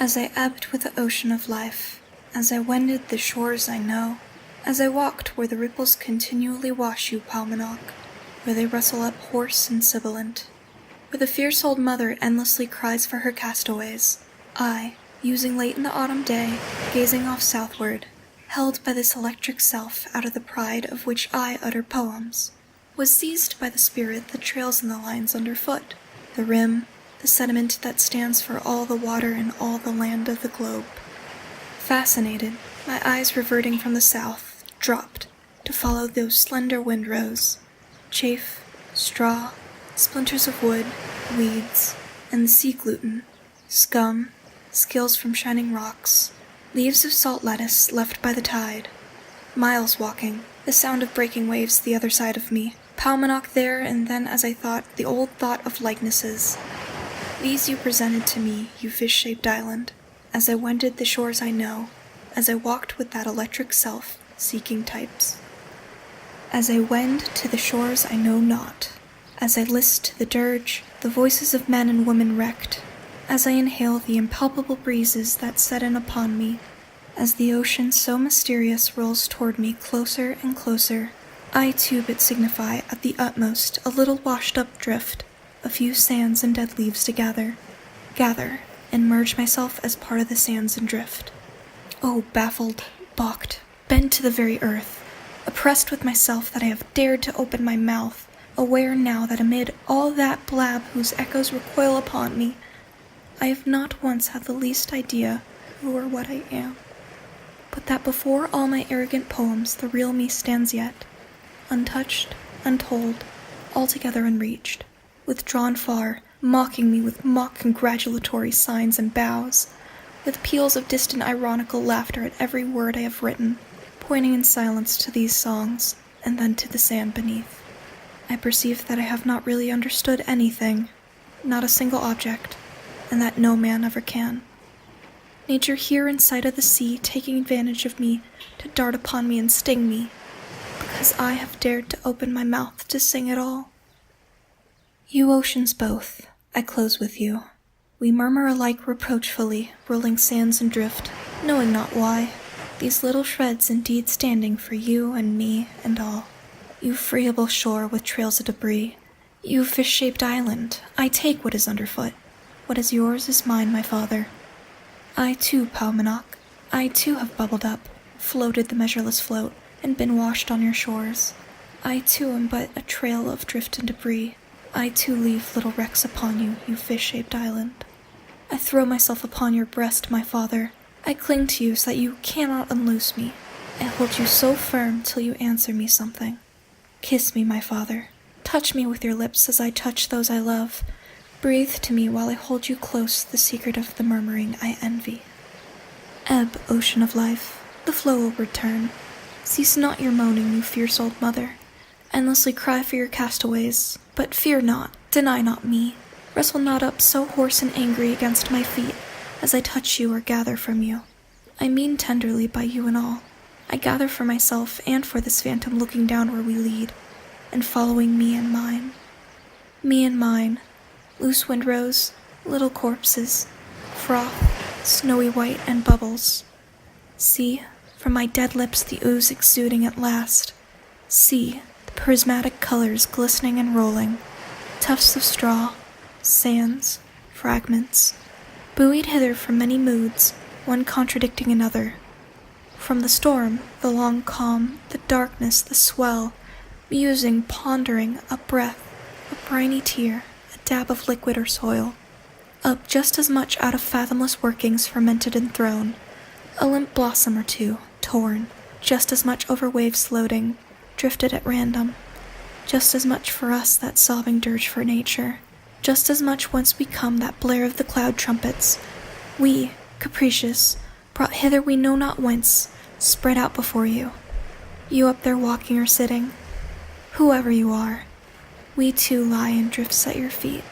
As I ebbed with the ocean of life, as I wended the shores I know, as I walked where the ripples continually wash you, Paumanok, where they rustle up hoarse and sibilant, where the fierce old mother endlessly cries for her castaways, I, using late in the autumn day, gazing off southward, held by this electric self out of the pride of which I utter poems, was seized by the spirit that trails in the lines underfoot, the rim, the sediment that stands for all the water in all the land of the globe. Fascinated, my eyes reverting from the south, dropped, to follow those slender windrows, chaff, straw, splinters of wood, weeds, and the sea gluten, scum, scales from shining rocks, leaves of salt lettuce left by the tide, miles walking, the sound of breaking waves the other side of me, Paumanok there, and then, as I thought, the old thought of likenesses. These you presented to me, you fish-shaped island, as I wended the shores I know, as I walked with that electric self, seeking types. As I wend to the shores I know not, as I list to the dirge, the voices of men and women wrecked, as I inhale the impalpable breezes that set in upon me, as the ocean so mysterious rolls toward me closer and closer, I too but signify at the utmost a little washed-up drift, a few sands and dead leaves to gather, and merge myself as part of the sands and drift. Oh, baffled, balked, bent to the very earth, oppressed with myself that I have dared to open my mouth, aware now that amid all that blab whose echoes recoil upon me, I have not once had the least idea who or what I am, but that before all my arrogant poems the real me stands yet, untouched, untold, altogether unreached, withdrawn far, mocking me with mock congratulatory signs and bows, with peals of distant ironical laughter at every word I have written, pointing in silence to these songs, and then to the sand beneath. I perceive that I have not really understood anything, not a single object, and that no man ever can. Nature here in sight of the sea taking advantage of me to dart upon me and sting me, because I have dared to open my mouth to sing at all. You oceans both, I close with you. We murmur alike reproachfully, rolling sands and drift, knowing not why, these little shreds indeed standing for you and me and all. You friable shore with trails of debris, you fish-shaped island, I take what is underfoot. What is yours is mine, my father. I too, Paumanok, I too have bubbled up, floated the measureless float, and been washed on your shores. I too am but a trail of drift and debris. I too leave little wrecks upon you, you fish-shaped island. I throw myself upon your breast, my father. I cling to you so that you cannot unloose me. I hold you so firm till you answer me something. Kiss me, my father. Touch me with your lips as I touch those I love. Breathe to me while I hold you close the secret of the murmuring I envy. Ebb, ocean of life, the flow will return. Cease not your moaning, you fierce old mother. Endlessly cry for your castaways, but fear not, deny not me. Wrestle not up so hoarse and angry against my feet as I touch you or gather from you. I mean tenderly by you and all. I gather for myself and for this phantom looking down where we lead, and following me and mine. Me and mine, loose windrows, little corpses, froth, snowy white and bubbles. See, from my dead lips the ooze exuding at last. See, the prismatic colors glistening and rolling, tufts of straw, sands, fragments, buoyed hither from many moods, one contradicting another. From the storm, the long calm, the darkness, the swell, musing, pondering, a breath, a briny tear, a dab of liquid or soil. Up just as much out of fathomless workings fermented and thrown, a limp blossom or two, torn, just as much over waves floating, drifted at random, just as much for us that sobbing dirge for nature, just as much whence we come that blare of the cloud trumpets, we, capricious, brought hither we know not whence, spread out before you. You up there walking or sitting, whoever you are, we too lie in drifts at your feet.